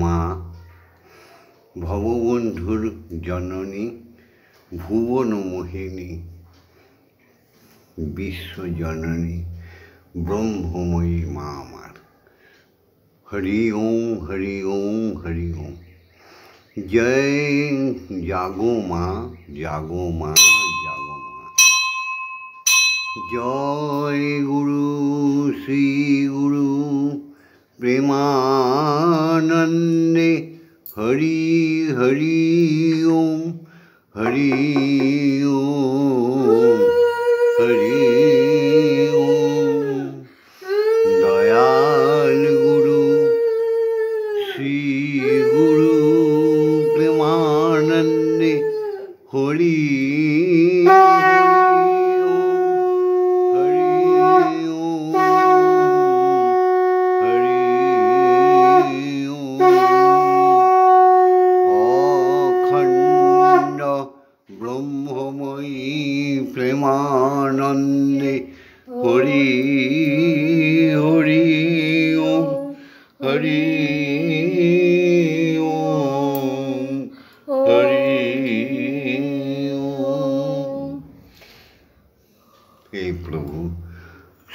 মা ভববন্ধুর জননী, ভুবন মোহিনী, বিশ্বজননী, ব্রহ্মময়ী মা আমার। হরি ওম হরি ওম হরি ওম। জয় জাগো মা, জাগো মা, জাগো মা। জয় গুরু শ্রী গুরু প্রেমানন্দে। হরি হরি ওম, হরি ওম, হরি ওম। দয়াল গুরু শ্রী গুরু প্রেমানন্দে। হরি ব্রহ্মময়ী প্রেমানন্দে। হরি হরি ওম, হরি ওম, হরি ওম। হে প্রভু,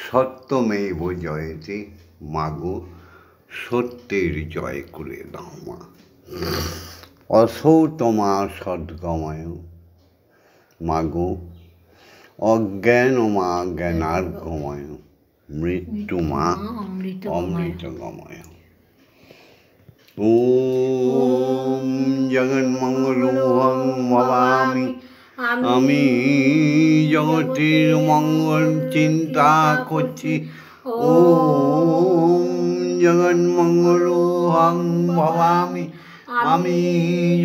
সত্যমেব জয়তে। মাগো, সত্যের জয় করে দাও মা। অসৌ তোমা সদ্গময়। মাগো, অজ্ঞান মা জ্ঞানার্ঘময়। মৃত্যু মা অমৃতগময়। ওম জগন্মঙ্গলং ভবামি। আমি জগতের মঙ্গল চিন্তা করছি। ওম জগন্মঙ্গলং ভবামি। আমি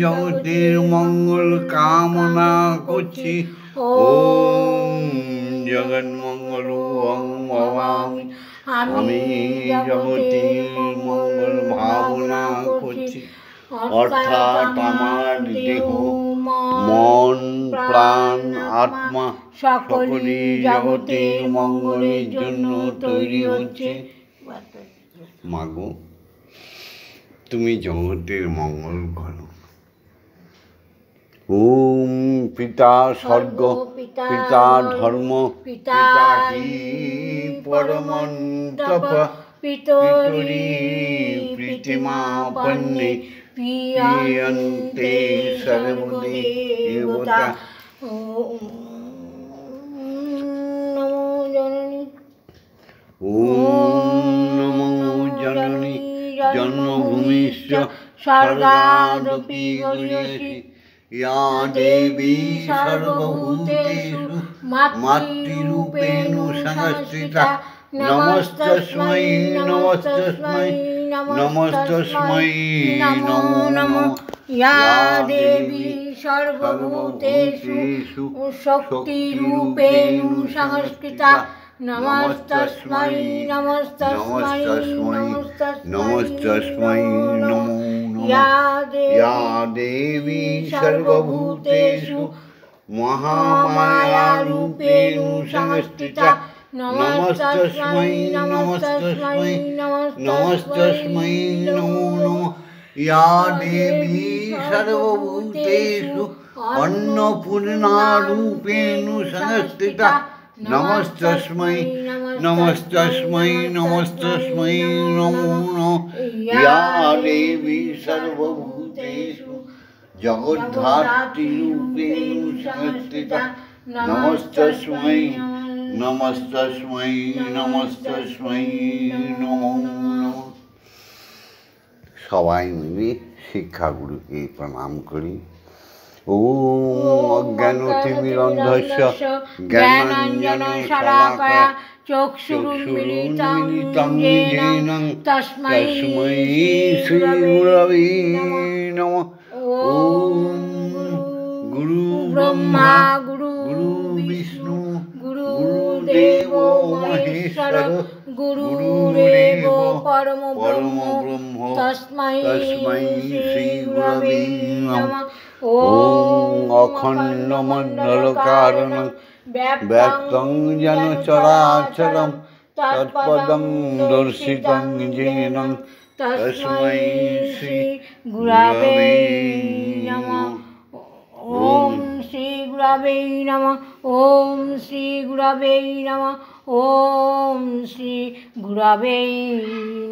জগতের মঙ্গল কামনা করছি। ওম জগন্মঙ্গলং ভবামি। আমি জগতের মঙ্গল ভাবনা করছি। অর্থাৎ আমার দেহ, মন, প্রাণ, আত্মা সকলই জগতের মঙ্গলের জন্য তৈরি হচ্ছে। মাগো, তুমি জগতের মঙ্গল করো। ওম পিতা স্বর্গ, পিতা ধর্ম, পিতা হি পরমন্তপ, পিতরি প্রীতিমাপন্নে, প্রিয়ন্তে সর্বদেবতা। ওম নমো জননী। ওম নমো জননী। জন্মভূমিশ্চ স্বর্গাদপি গরীয়সী। ইয়া দেবী সর্বভূতেষু মাতৃরূপেণ সংস্থিতা। নমস্তস্मै নমস্তস্मै নমস্তস্मै নমো নমো। ইয়া দেবী সর্বভূতেষু শক্তিরূপেণ সংস্থিতা। নমস্তস্मै নমস্তস্मै নমস্তস্मै নমো নমঃ। ইয়া দেবী সর্বভূতেষু মহামায়ারূপেণ সংস্থিতা। নমস্তস্मै নমস্তস্मै নমস্তস্मै নমো নমঃ। ইয়া দেবী সর্বভূতেষু অন্নপূর্ণারূপেণ সংস্থিতা। নমস্তস্मै নমস্তস্मै নমস্তস্मै নমো নমঃ। ইয়া দেবী সর্বভূতেষু জগদ্ধাত্রীরূপেণ সংস্থিতা। নমস্তস্मै নমস্তস্मै নমস্তস্मै নমো নমঃ। সবাই মিলে শিক্ষাগুরুকে প্রণাম করি। ওম অজ্ঞানতিমিরন্ধস্য জ্ঞানাঞ্জনশলাকয়া চক্ষুरुन्मीलितं येन তস্मै শ্রীগুরবে নমঃ। ওম গুরু ব্রহ্মা গুরু বিষ্ণু গুরুদেবো মহেশ্বর গুরুরেব পরম ব্রহ্ম তস্मै শ্রীগুরবে নমঃ। ওম অখণ্ডমণ্ডলকারণং ব্যক্तं যেন চরাচরং তৎপদং দর্শিতং যেন তস্मै শ্রী গুরবে নমঃ। ওম শ্রী গুরবে নমঃ। ওম শ্রী গুরবে নমঃ। ওম শ্রী গুরবে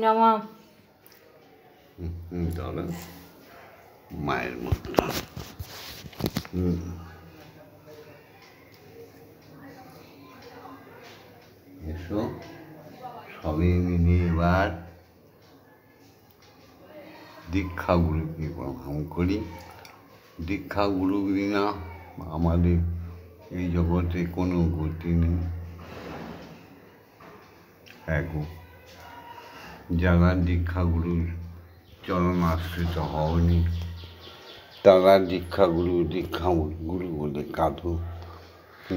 নমঃ। মায়ের মতো এসো সবই মিলিয়ে এবার দীক্ষাগুরুকে প্রণাম করি। দীক্ষাগুরু বিনা আমাদের এই জগতে কোনো গতি নেই। এগো যারা দীক্ষাগুরুর চরণাশ্রিত হওনি তারা দীক্ষাগুরু বলে কাঁদো,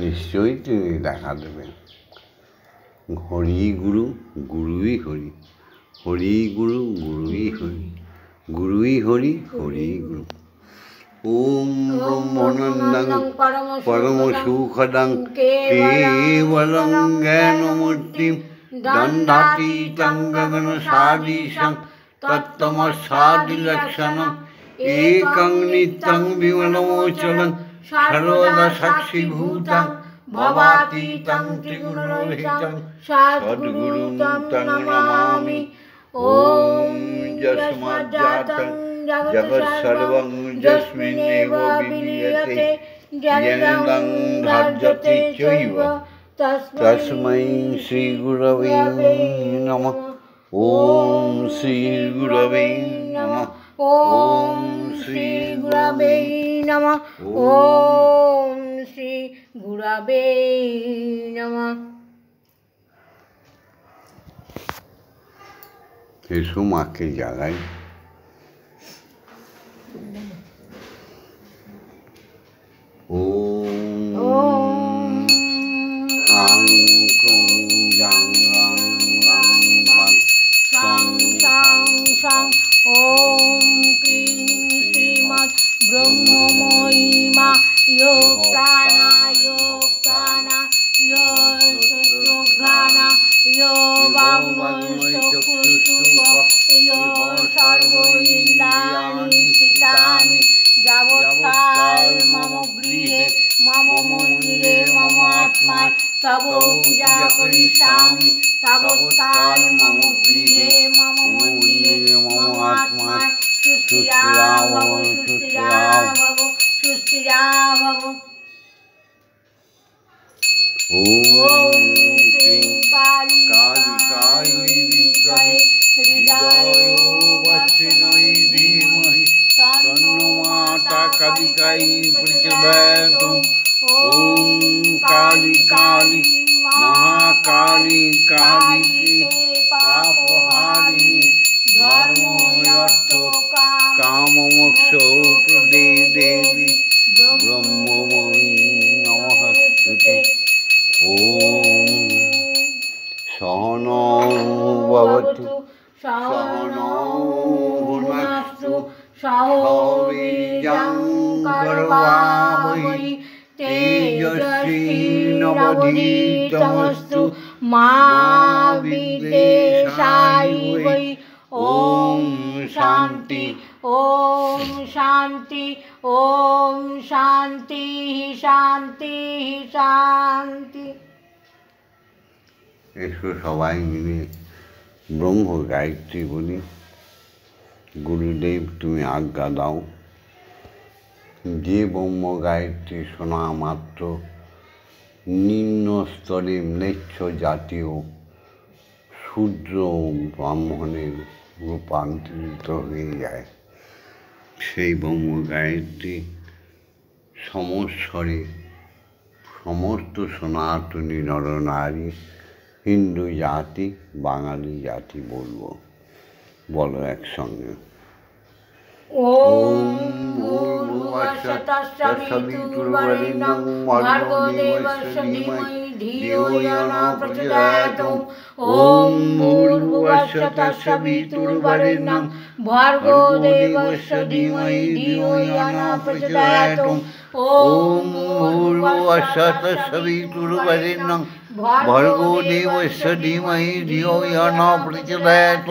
নিশ্চয়ই তিনি দেখা দেবেন। হরি গুরু গুরুই হরি, হরি গুরু গুরুই হরি, গুরুই হরি হরি গুরু। ওম ব্রহ্মানন্দং পরম সুখদং কেবলং জ্ঞানমূর্তিম দণ্ডাতীতং গগনসাদীশং তত্ত্বমস্যাদিলক্ষণম একং নিত্যং বিমলমোচলং সর্বদা সাক্ষীভূতং ভবাতীতং ত্রিগুণরহিতং সদ্গুরুং তং নমামি। ওম যস্মাজ্জাতং জগৎসর্বং যস্মিন্নেব বিলীয়তে যেনং ধার্যতে চৈব তস্मै শ্রী গুরবে নমঃ। ওম শ্রী গুরবে নমঃ। ওম শ্রী গুরবে নমঃ। ওম শ্রী গুরবে নমঃ। এসো মাকে জাগাই। ওম আং ক্রং জাং রাং রাং বাং সং সাং সং। ওম ক্রিং শ্রীমৎ ব্রহ্মময়ী মা ইয়ো প্রাণা ইয়ো সুঘ্রাণা ইয়ো বাংময়চক্ষুষ্টুপ ইয়ো সর্ব ইন্দ্রিয়াণি স্থিতানি যাবৎকাল মম গৃহে মম মন্দিরে মম আত্মায় তব পূজা করিষ্যামি তাবৎকাল মম গৃহে মম মন্দিরে মম আত্মায় সুস্থিরা ভব সুস্থিরা ভব সুস্থিরা ভব। ওম ক্লীং কালিকায় বিদ্মহে হৃদয়োবস্তিন্যৈ ধীমহি তন্নো মাতা কালিকাই প্রচোদয়াৎ। ওম কালী কালী মহাকালী কালীকে পাপহারিণী ধর্ময়র্থ কামমোক্ষ প্রদে দেবী ব্রহ্মময়ী নমস্তুতে। ওম সহনৌ ভবতু সহনৌ ভুনস্তু সহ বীর্যং করবাবহৈ তেজস্বিনাবধীতমস্তু মা বিদ্বিষায়ৈ। ওম শান্তি ওম শান্তি ওম শান্তি শান্তি শান্তি। এসো সবাই মিলে ব্রহ্ম গায়ত্রী বলি। গুরুদেব তুমি আজ্ঞা দাও, যে ব্রহ্ম গায়ত্রী শোনা মাত্র নিম্ন স্তরে ম্লেচ্ছ জাতীয় শূদ্র ব্রাহ্মণের রূপান্তরিত হয়ে যায়, সেই ব্রহ্ম গায়ত্রী সমস্বরে সমস্ত সনাতনী নরনারী, হিন্দু জাতি, বাঙালি জাতি বলবো। বলো একসঙ্গে। ওম ভূর্ভুবস্সুঃ তৎসবিতুর্বরেণ্যং ভর্গো দেবস্য ধীমহি ধিয়ো यो न प्रचोदयात्। ওম ভূর্ভুবস্সুঃ তৎসবিতুর্বরেণ্যং ভর্গো দেবস্য ধীমহি ধিয়ো यो न प्रचोदयात्। ॐ भूर्भुवस्सुः तत्सवितुर्वरेण्यं भर्गो देवस्य धीमहि धियो यो नः प्रचोदयात्। ॐ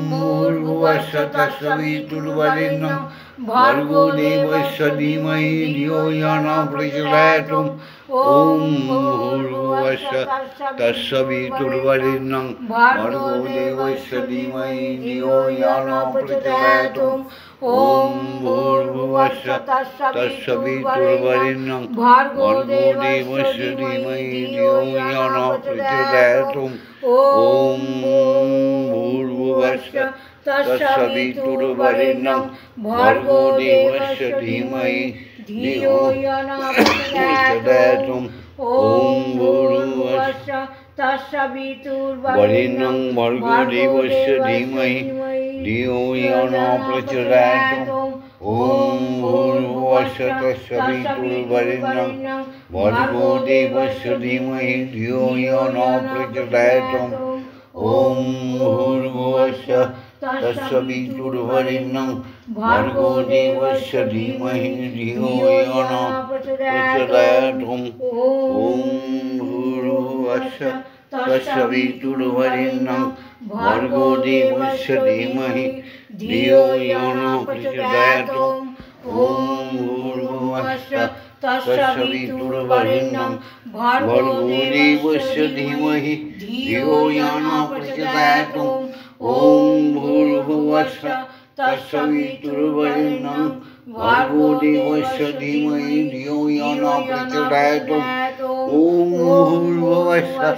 भूर्भुवस्सुः तत्सवितुर्वरेण्यं भर्गो देवस्य धीमहि धियो यो नः प्रचोदयात्। ॐ भूर्भुवस्सुः तत्सवितुर्वरेण्यं भर्गो देवस्य धीमहि धियो यो नः प्रचोदयात्। ॐ भूर्भुवस्सुः तत्सवितुर्वरेण्यं भर्गो देवस्य धीमहि धियो यो नः प्रचोदयात्। ॐ भूर्भुवस्सुः तत्सवितुर्वरेण्यं भर्गो देवस्य धीमहि धियो यो नः प्रचोदयात्। ॐ भूर्भुवस्सुः तत्सवितुर्वरेण्यं भर्गो देवस्य धीमहि धियो यो नः प्रचोदयात्। ॐ भूर्भुवस्सुः तत्सवितुर्वरेण्यं भर्गो देवस्य धीमहि धियो यो नः प्रचोदयात्। ॐ भूर्भुवस्सुः तत्सवितुर्वरेण्यं भर्गो देवस्य धीमहि धियो यो नः प्रचोदयात्। ॐ भूर्भुवस्सुः तत्सवितुर्वरेण्यं भर्गो देवस्य धीमहि धियो यो नः प्रचोदयात्। ॐ भूर्भुवस्सुः तत्सवितुर्वरेण्यं भर्गो देवस्य धीमहि धियो यो नः प्रचोदयात्। ॐ भूर्भुवस्सुः तत्सवितुर्वरेण्यं भर्गो देवस्य धीमहि धियो यो नः प्रचोदयात्। ॐ भूर्भुवस्सुः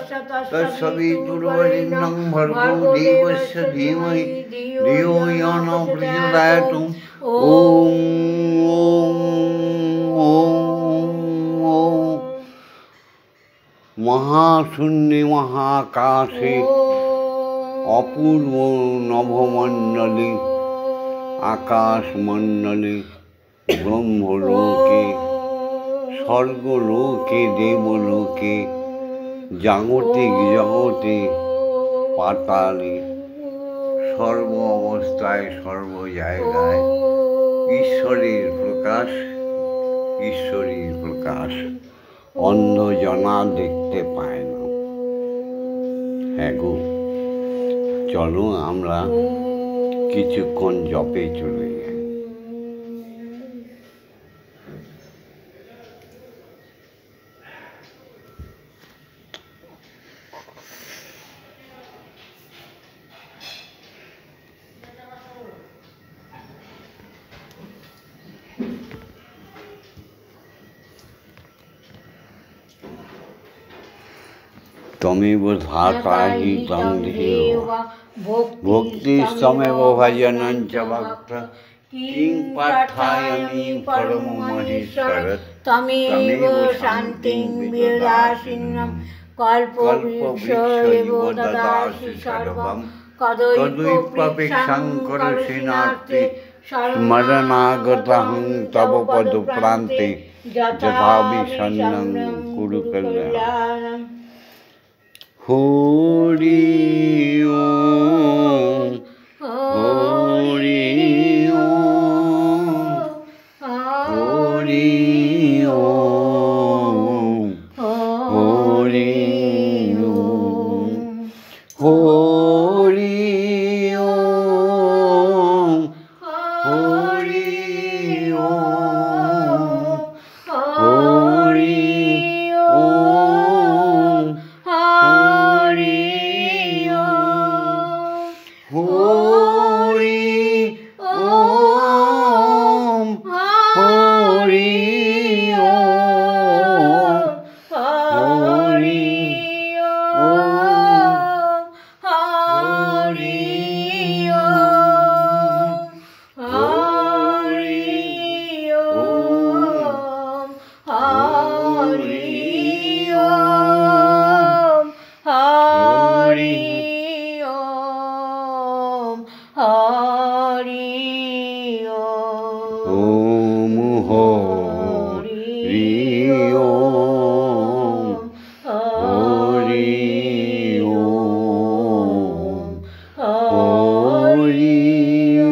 तत्सवितुर्वरेण्यं भर्गो देवस्य धीमहि धियो यो नः प्रचोदयात्। महाशून्ये महाकाशे अपूर्व नभमण्डले आकाशमण्डले ब्रह्मलोके स्वर्गलोके देवलोके जागतिक जगते पाताले सर्व अवस्थाय सर्व জায়গায় ঈশ্বরের প্রকাশ ঈশ্বরের প্রকাশ অন্ধজনা দেখতে পায় না। হ্যাঁ গো, চলো আমরা কিছুক্ষণ জপে চলে যাই। तमेव धाता हि तं देव भक्तिस्तमेव भजनं च भक्त किं पार्थयामि परममहेश्वर तमेव शान्तिं विदासीनं कल्पवृक्षेव ददासि सर्वं कदलीपपेक्षां करोषि स्मरणागतहं तव पदप्रान्ते यथा विषण्णं कुरु कल्याणम्। हरि ओम हरि ओम हरि ओम हरि ओम हरि ओम हरि ओम हरि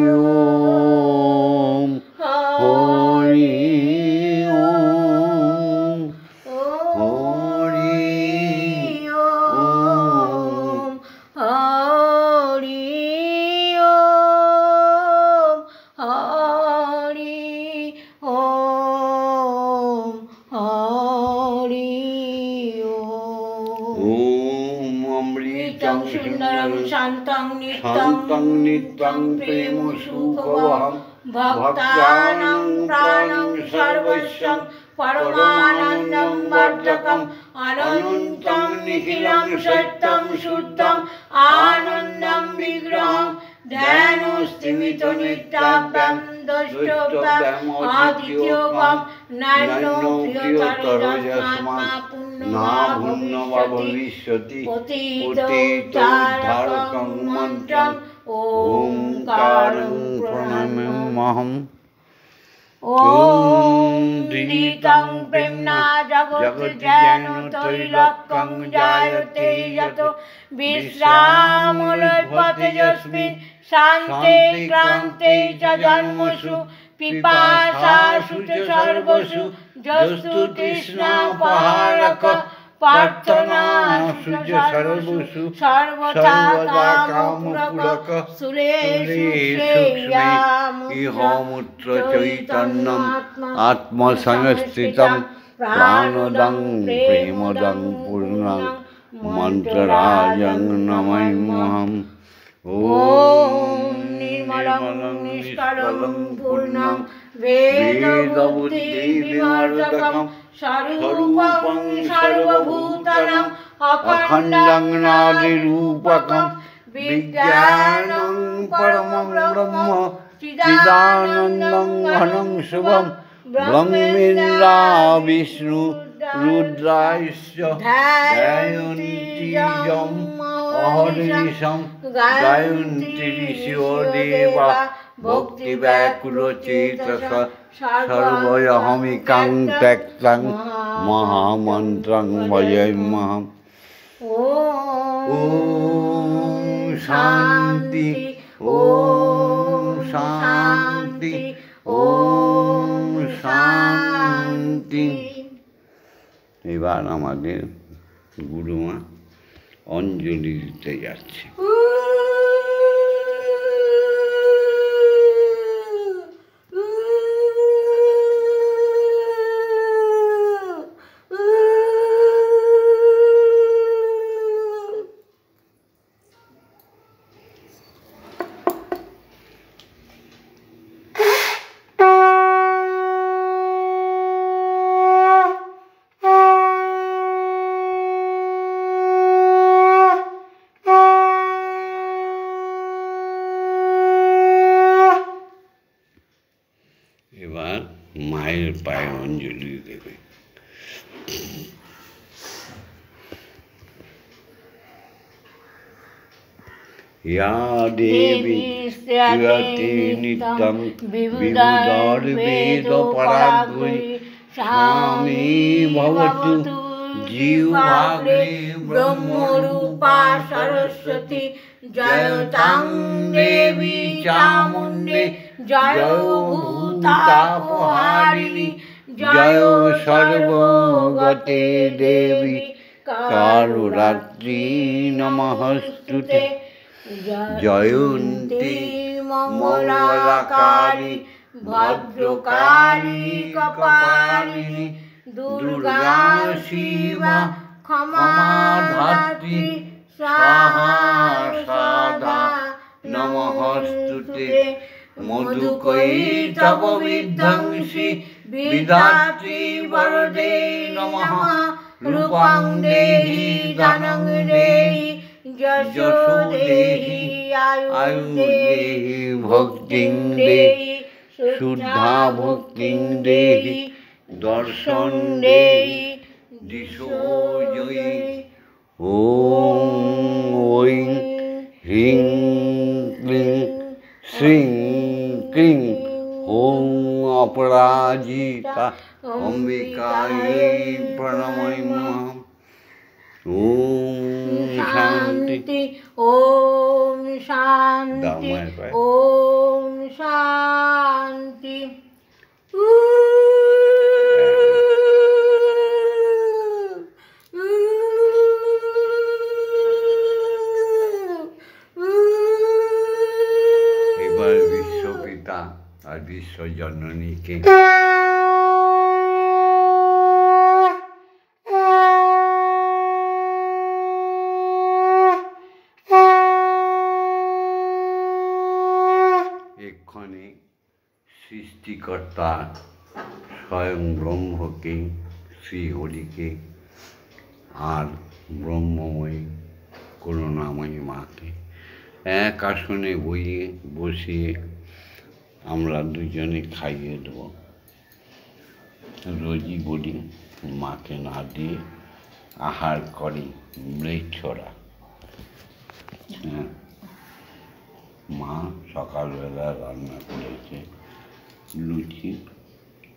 ओम हरि শান্তং শান্তং নিত্যং প্রেম সুখবহং ভক্তানাং প্রাণং সর্বস্বং পরমানন্দং বর্ধকম অনন্তং নিখিলং সত্যং শুদ্ধং আনন্দং বিগ্রহং ধ্যানস্থিমিত নিত্যাভ্যাং দ্রষ্টব্যাং আদিত্যোগম নান্য প্রিয়তর যস্মাৎ না ভূন্য বা ভবিষ্যতি পতিতোদ্ধারকং মন্ত্রং ওঙ্কারং প্রণমাম্যহম। ওম দীতং প্রেম্না জগৎ তৈলক্যং জায়তে যত বিশ্রামলভ্যতে যস্মিন শান্তে ক্লান্তে চ জন্মসু পিপাসাসু চ সর্বসু যস্তু তৃষ্ণাপহারক প্রার্থনাসু চ সর্বসু সর্বথা কামপূরক সুরেষু ইহমূত্র চৈতন্যম আত্মসংস্থিতম প্রাণদং প্রেমদং পূর্ণং মন্ত্ররাজং নমাম্যহম। ওম নির্মলং নিষ্কলং পূর্ণং বেদবুদ্ধি বিমর্দকং স্বরূপং সর্বভূতানাং অখণ্ডং নাদিরূপকং বিজ্ঞানং পরমং ব্রহ্ম চিদানন্দং ঘনং শুভম ব্রহ্মেন্দ্রা বিষ্ণু রুদ্রাশ্চ ধ্যায়ন্তি যম অহর্নিশং গায়ন্তি ঋষিও দেবা ভক্তি ব্যাকুল চেতস সর্বয়হমিকাং ত্যক্তং মহামন্ত্রং ভজেম্যহম। ওম শান্তি ওম শান্তি ওম শান্তি। এবার আমাদের গুরুমা অঞ্জলি দিতে যাচ্ছে। এবার মায়ের পায়ে অঞ্জলি দেবে। ইয়া দেবী শ্রীয়তে নিত্যং বিবুধর্বেদ পরাগ্রী স্বামী ভবতু জিহ্বাগ্রে ব্রহ্মরূপা সরস্বতী জয়তাং দেবী চামুণ্ডে জয় ভূতাপহারিণী জয় সর্বগতে দেবী কালরাত্রি নমস্তুতে। জয়ন্তী মঙ্গলাকারী ভদ্রকালী কপালিনী দুর্গা শিবা ক্ষমা ধাত্রী স্বাহা সাধা নমস্তুতে। মধুকৈতব বিধ্বংসী বিধাত্রী বরদে নমঃ। রূপং দেহি ধনং দেহি যশো দেহি আয়ু দেহি ভক্তিং দেহি শুদ্ধা ভক্তিং দেহি দর্শন দেহি দিশো জয়ী। ওম ঐং হ্রিং ক্লিং শ্রীং ক্লিং ওং অপরাজিতা অম্বিকাयै প্রণমাম্যহম। ওম শান্তি ওম শান্তি ওম শান্তি। এবার বিশ্বপিতা আর বিশ্বজননীকে মানে সৃষ্টিকর্তা স্বয়ং ব্রহ্মকে, শ্রী হরিকে, আর ব্রহ্মময়ী করুণাময়ী মাকে এক আসনে বসিয়ে আমরা দুজনে খাইয়ে দেব। রোজই বলি মাকে না দিয়ে আহার করি মৃচ্ছরা। মা সকালবেলা রান্না করেছে লুচি,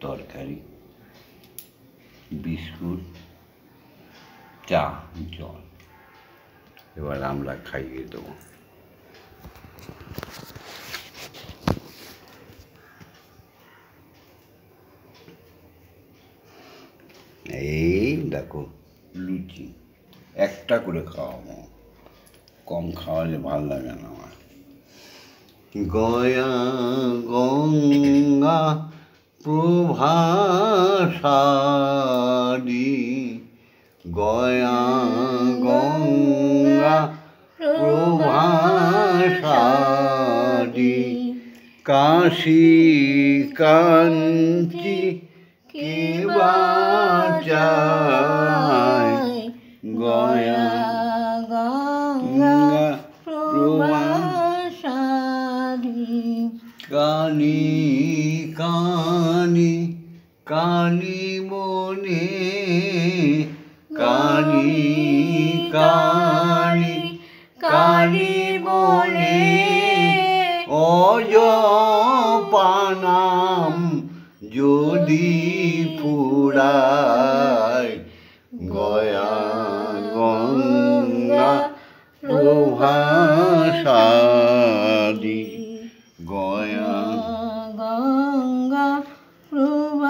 তরকারি, বিস্কুট, চা, জল। এবার আমরা খাইয়ে দেবো। এই দেখো লুচি, একটা করে খাওয়াবো, কম খাওয়ালে ভাল লাগে না আমার। গয়া গঙ্গা প্রভাসারি, গয়া গঙ্গা প্রভাসারি, কাশী কাঞ্চি কেবা চাই, গয়া গঙ্গা প্রভাসারি, কানি কানি কানি মনে, কানি কানি কানি মনে, অজপানাম যদি ফুরায়, গয়া গঙ্গা প্রভাসারি, গয়া গঙ্গা প্রভাসারি।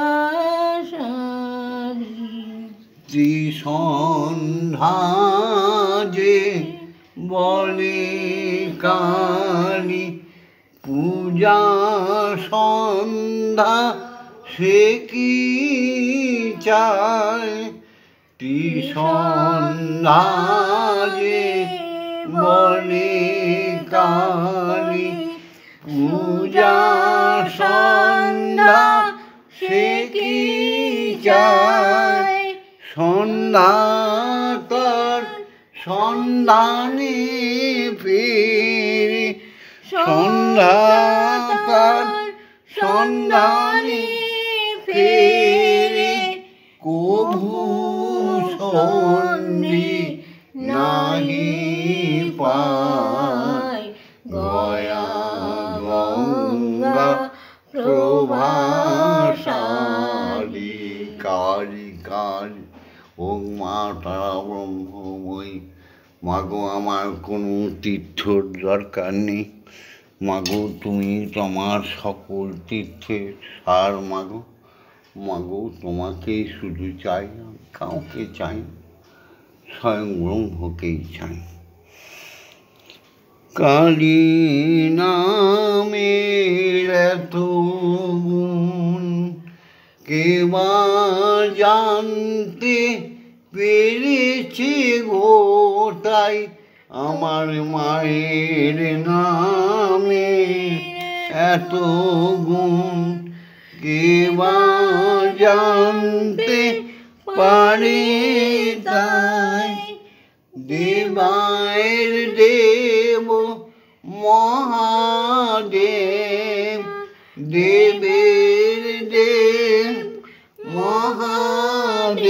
ত্রিসন্ধ্যা যে বলে কানি, পূজা সন্ধ্যা সে কি চায়, ত্রিসন্ধ্যা যে বলে কানি, পূজা সন্ধ্যা সে কি চায়, সন্ধ্যা তার সন্ধানে ফিরে, সন্ধ্যা তার সন্ধানে ফিরে, কভু সন্ধি নাহি পায়, গয়া গঙ্গা প্রভাসারি, কালী কালী ও মা তারা ব্রহ্মময়ী। মাগো আমার কোনো তীর্থর দরকার নেই, মাগো তুমি তোমার সকল তীর্থের সার। মাগো মাগো তোমাকেই শুধু চাই, কাউকে চাই, স্বয়ং ব্রহ্মকেই চাই। কালী নামের এত গুণ কেবা জানতে পেরেছে গো, তাই আমার মায়ের নামে এত গুণ কেবা জানতে পারে, তাই দেবায়ের দেব মহাদেব, দেবের দেব মহাদেব,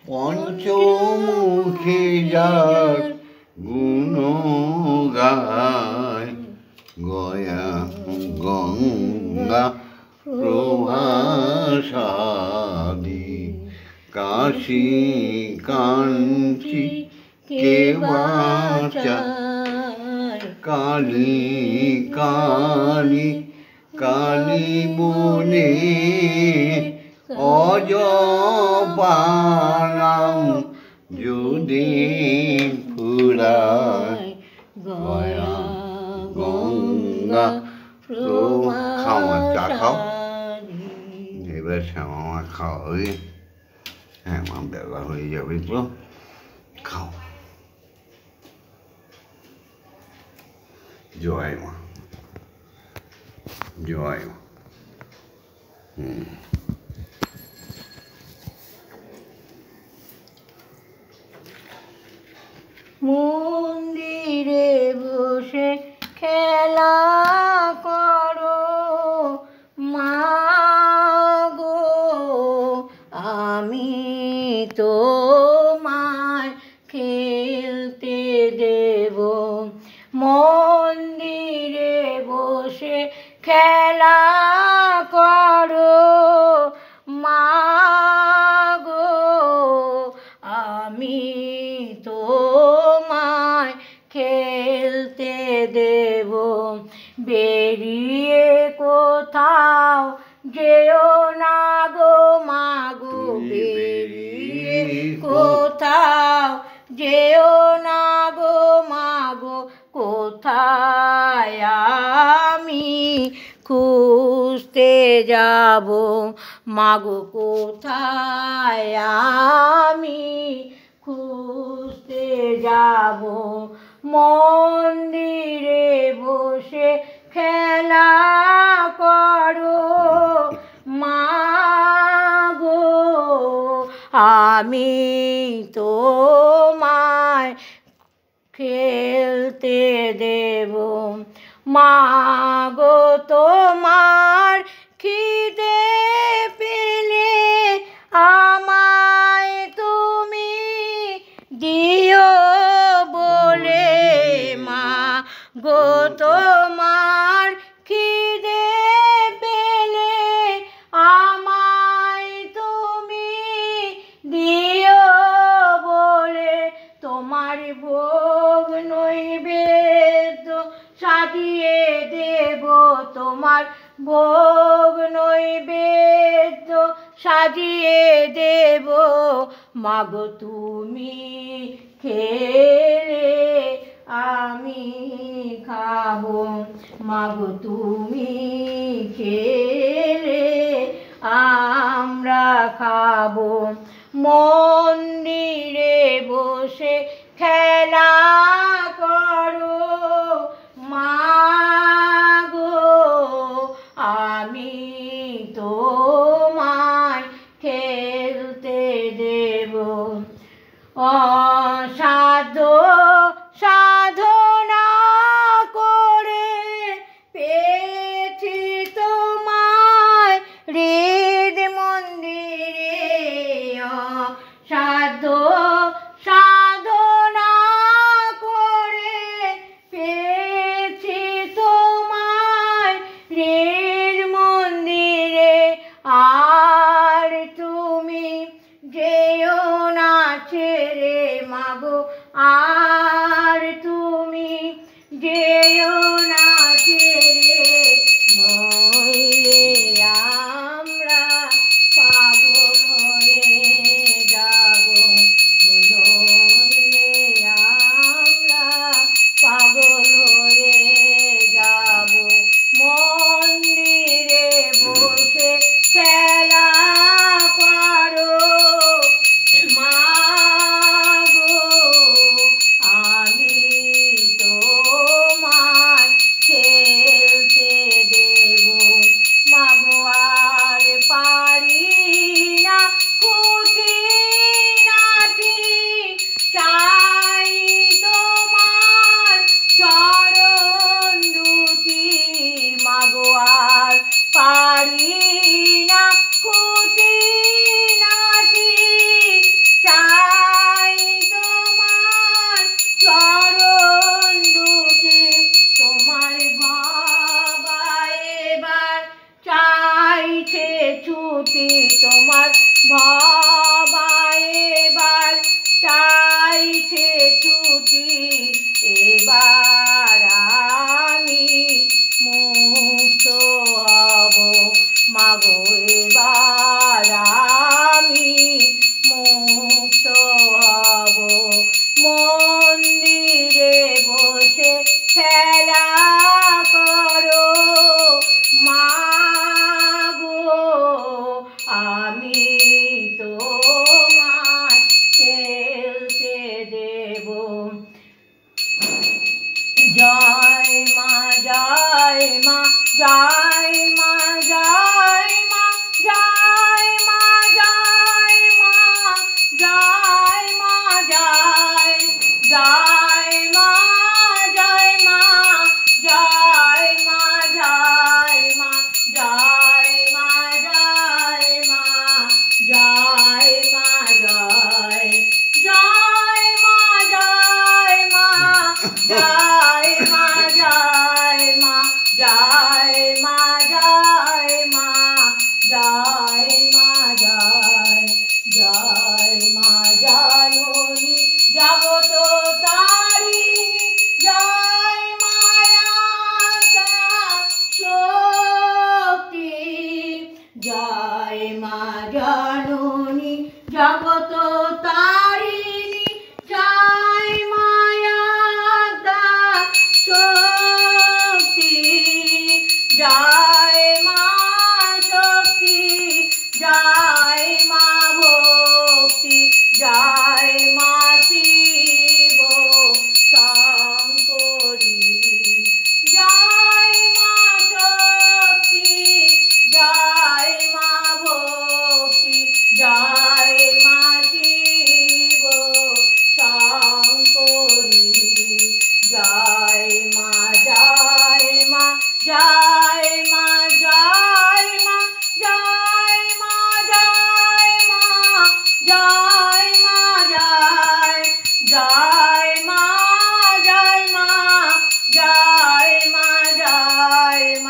পঞ্চমুখে যার গুণ গায়, গয়া গঙ্গা প্রভাসারি, কাশী কাঞ্চি কেবা চাই, কালী কালী কালী বনে, অজপানাম যদি ফুরায়, গয়া গঙ্গা খাওয়া চা খাও, এবার শ্যামা খাওয়া হবে। হ্যাঁ মা বেলা হয়ে যাবে তো, খাও। জয় মা। জয় মন্দিরে বসে খেলা করো মাগো, আমি তোমায় খেলতে দেব। মন্দিরে বসে খেলা করো মাগো, আমি তোমায় খেলতে দেব। বেরিয়ে কোথাও যেও না গো মাগো, বেরিয়ে কোথাও যেও না গো মাগো, কোথায় আমি খুঁজতে যাব মাগো, কোথায় আমি খুঁজতে যাব। মন্দিরে বসে খেলা করো মাগো, আমি তোমায় খেলতে দেব। মাগো তোমার খিদে পেলে আমায় তুমি দিও বলে, মাগো তোমার খিদে পেলে আমায় তুমি দিও বলে, তোমার ভোগ নৈবেদ্য সাজিয়ে দেব, তোমার ভোগ নৈবেদ্য সাজিয়ে দেব। মাগো তুমি খেলে আমি খাবো, মাগো তুমি খেলে আমরা খাবো। মন্দিরে বসে খেলা করো মাগো, আমি তোমায় খেলতে দেব। অসাধ্য সাধনা করে পেয়েছি তোমায় হৃদ মন্দিরে, অসাধ্য সাধনা করে পেয়েছি তোমায় হৃদ মন্দিরে, আর তুমি যেও না ছেড়ে মাগো, আর তুমি যেও না ছেড়ে, নইলে আমরা পাগল হয়ে যাব, নইলে আমরা পাগল হয়ে যাব। মন্দিরে বসে খেলা করো মাগো, আমি তোমায় খেলতে দেব। মাগো আর পারি না খুঁটিনাটি, চাই তোমার চরণ দুটি, মাগো আর পারি না খুঁটিনাটি, চাই তোমার চরণ দুটি। তোমার বাবা এবার চাইছে ছুটি, তোমার বাবা এবার চাইছে ছুটি, এবার আমি মুক্ত হব মাগো, এবার আমি মুক্ত হব। মন্দিরে বসে খেলা করো মাগো, আমি মা জয় মা জয় মা জয় মা জয় মা জয় মা জয় জয় মা জয় মা জয় মা জয় মা জয় মা জয় মা জয় মা জয় জয় মা জয় মা জয় মা জয় মা জয় মা জয় মা জয় মা জয় জয় মা জননী জগত তারিণী জয় মায়া শক্তি জয় মা জননী জগত তারিণী জয় মায়া শক্তি জয় মা শক্তি জয় মা ভক্তি জয় মা শিব শঙ্করী জয় মা শক্তি জয় মা ভক্তি জয় মা শিব শঙ্করী জয় মা জয় মা জয় মা জয় মা জয় মা জয় মা জয় মা জয় জয় মা জয় মা জয় মা জয় মা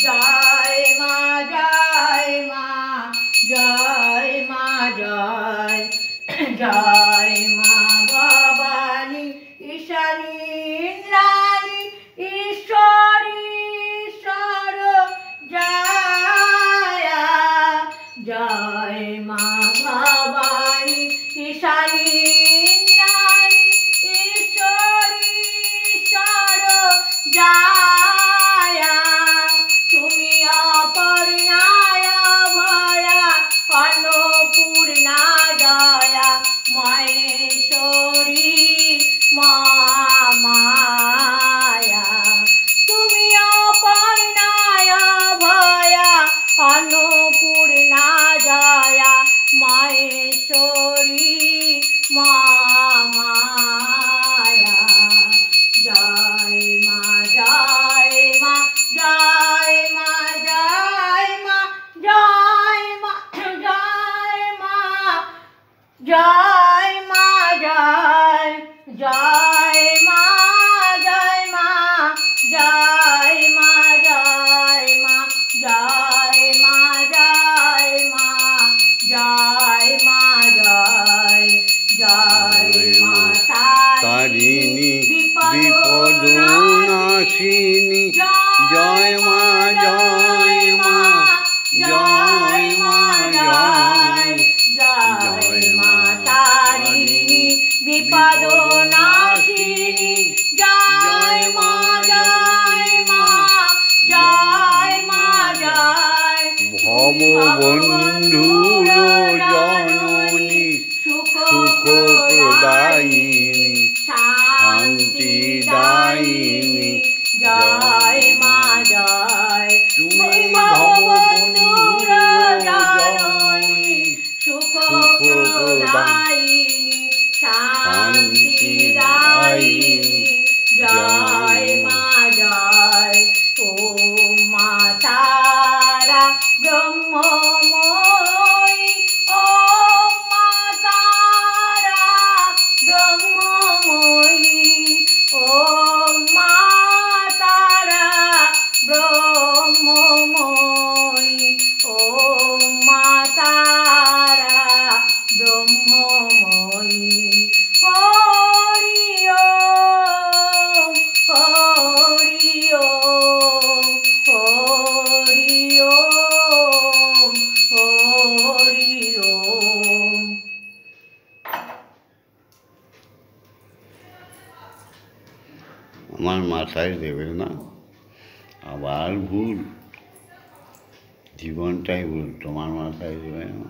জয় মা জয় মা জয় মা জয় জয় মা ভবানী ঈশানী ইন্দ্রাণী ঈশ্বরী ঈশ্বর জয় জয় মা ভবানী ঈশানী ইন্দ্রাণী ঈশ্বরী ঈশ্বর জয় তুমি অপর্ণায় ভয়া অন্নপূর্ণা জয়া মহেশ্বরী মায়া তুমি অপর্ণায় ভয়া অন্নপূর্ণা জয়া মহেশ্বরী মায়া জয় মা জয় মা জয় মা জয় মা জয় মা জয় মা জয় মা জয় জয় মা জয় মা জয় মা জয় মা জয় মা জয় মা জয় মা জয় জয় মা তারিণী বিপদ নাশিনী জয় মা জয় মা জয় মা জয় জয় মা তারিণী বিপদ নাশিনী জয় মা জয় মা জয় মা জয় ভববন্ধুর জননী সুখ প্রদায়িনী শান্তিদায়িনী জয় মা জয় তুমি ভববন্ধুর জননী সুখ প্রদায়িনী শান্তিদায়িনী জয় মা জয় ওম মা তারা ব্রহ্মময়ী ওম মা তারা ব্রহ্মময়ী ওম মা তারা ব্রহ্মময়ী ওম মা তারা ব্রহ্মময়ী হরি ওম হরি ওম হরি ওম হরি ওম। আমার মাথায় দেবে না, আবার ভুল, জীবনটাই ভুল, তোমার মাথায় দেবে না।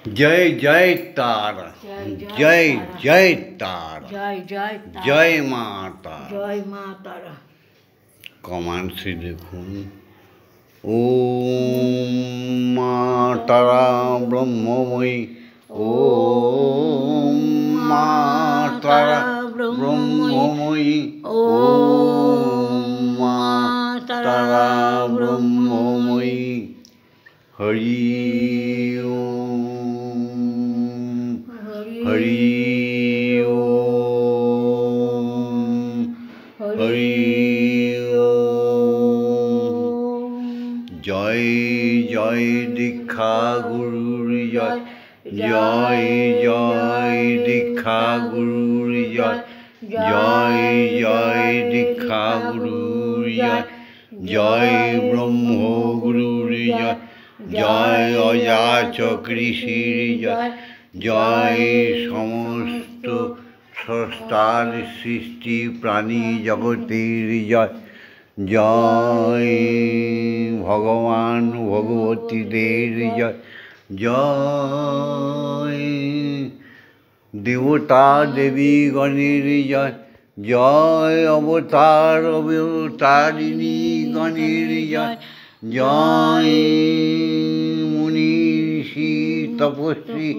জয় জয় তারা, জয় জয় তারা, জয় জয় তারা, জয় মা তারা। জয় মা তারা। কমান্সে দেখুন, ওম মা তারা ব্রহ্মময়ী, ওম মা তারা ব্রহ্মময়ী, ওম মা তারা ব্রহ্মময়ী। হরি ওম, হরি ওম, হরি ওম। জয় জয় দীক্ষা গুরুর জয়, জয় জয় দীক্ষা গুরুর জয়, জয় জয় দীক্ষা গুরুর জয়, জয় ব্রহ্ম গুরুর জয়, জয় অযাচক ঋষির জয়, জয় সমস্ত স্রষ্টার সৃষ্টি প্রাণী জগতের জয়, জয় ভগবান ভগবতীদের জয়, জয় দেবতা দেবীগণের জয়, জয় অবতার অবতারিণী গণের জয়, জয় মুনি ঋষি তপস্বী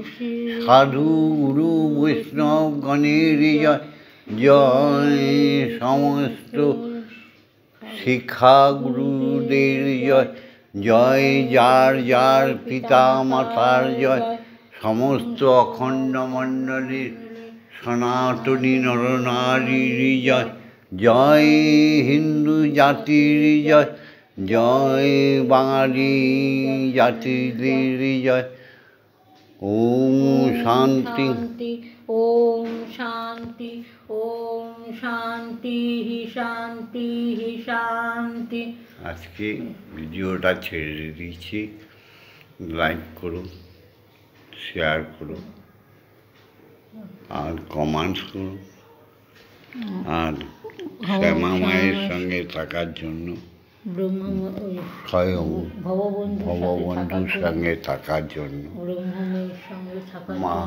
সাধু গুরু বৈষ্ণব গণের জয়, জয় সমস্ত শিক্ষা গুরুদের জয়, জয় যার যার পিতা মাতার জয়, সমস্ত অখণ্ড মণ্ডলীর সনাতনী নরনারীর জয়, জয় হিন্দু জাতির জয়, জয় বাঙালি জাতিদের জয়। ওম শান্তি, ওম শান্তি, ওম শান্তি শান্তি শান্তি। আজকে ভিডিওটা ছেড়ে দিচ্ছি, লাইক করুন, শেয়ার করুন আর কমেন্টস করুন, আর শ্যামা মায়ের সঙ্গে থাকার জন্য, স্বয়ং ভববন্ধুর সঙ্গে থাকার জন্য, মা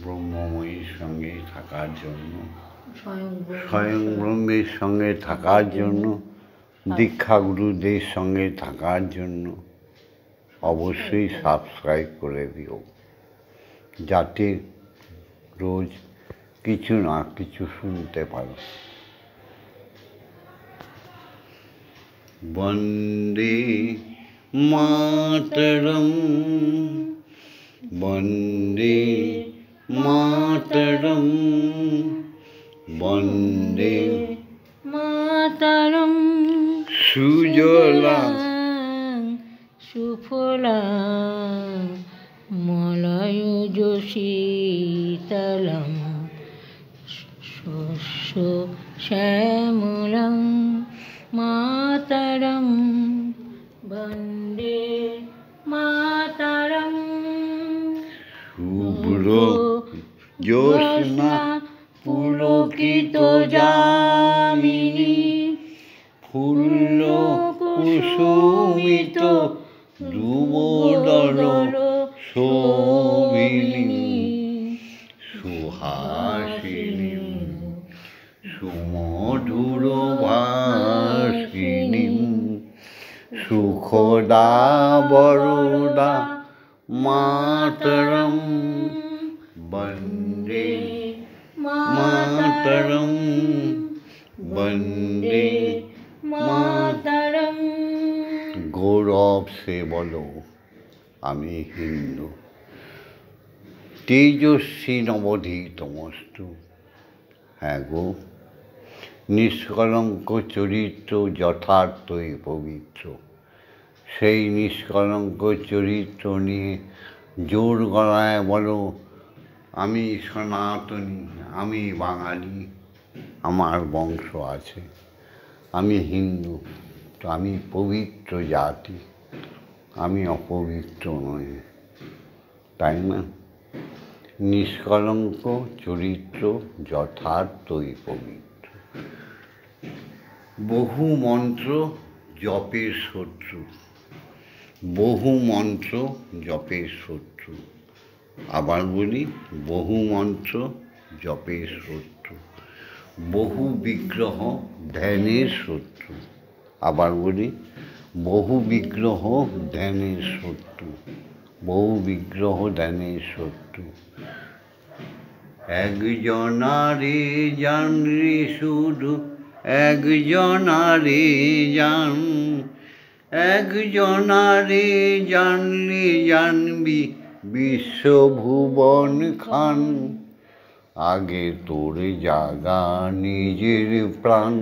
ব্রহ্মময়ীর সঙ্গে থাকার জন্য, স্বয়ং ব্রহ্মের সঙ্গে থাকার জন্য, দীক্ষাগুরুদের সঙ্গে থাকার জন্য অবশ্যই সাবস্ক্রাইব করে দিও, যাতে রোজ কিছু না কিছু শুনতে পারো। বন্দে মাতরম, বন্দে মাতরম, বন্দে মাতরম। সুজলাং সুফলাং মলয়জ শীতলং শস্য শ্যামলং মাতরম। বন্দে মাতরম। শুভ্র জ্যোৎস্না পুলকিত যামিনী, ফুল্ল কুসুমিত যুবদল শোভিনী, সুহাসিনী সুমধুর ভাসিনী, সুখদা বরদা মাতরম। বন্দে মাতরম, বন্দে মাতরম। গৌরব সে বলো আমি হিন্দু, তেজস্বী নবধীতমস্তু। হ্যাঁ গো, নিষ্কলঙ্ক চরিত্র যথার্থই পবিত্র। সেই নিষ্কলঙ্ক চরিত্র নিয়ে জোর গলায় বলো আমি সনাতনী, আমি বাঙালি, আমার বংশ আছে, আমি হিন্দু, তো আমি পবিত্র জাতি, আমি অপবিত্র নই, তাই না? নিষ্কলঙ্ক চরিত্র যথার্থই পবিত্র। বহু মন্ত্র জপের শত্রু, বহু মন্ত্র জপের শত্রু, আবার বলি, বহু মন্ত্র জপের শত্রু, বহু বিগ্রহ ধ্যানের শত্রু। আবার বলি, বহু বিগ্রহ ধ্যানের শত্রু, বহু বিগ্রহ ধ্যানের শত্রু। একজনারে জানরে শুধু, একজনারে জান, একজনারে জানলে জানবি বিশ্বভুবন খান। আগে তোর জাগা নিজের প্রাণ,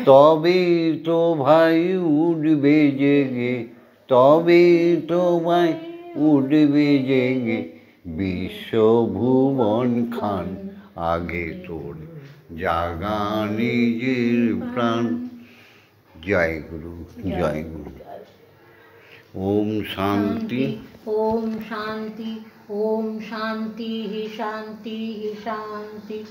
তবে তো ভাই উঠবে জেগে, তবে তো ভাই উঠবে জেগে বিশ্বভুবন খান। আগে তোর জাগা নিজের প্রাণ। জয় গুরু, জয় গুরু। ওম শান্তি। ওম শান্তি, ওম শান্তি শান্তি শান্তি।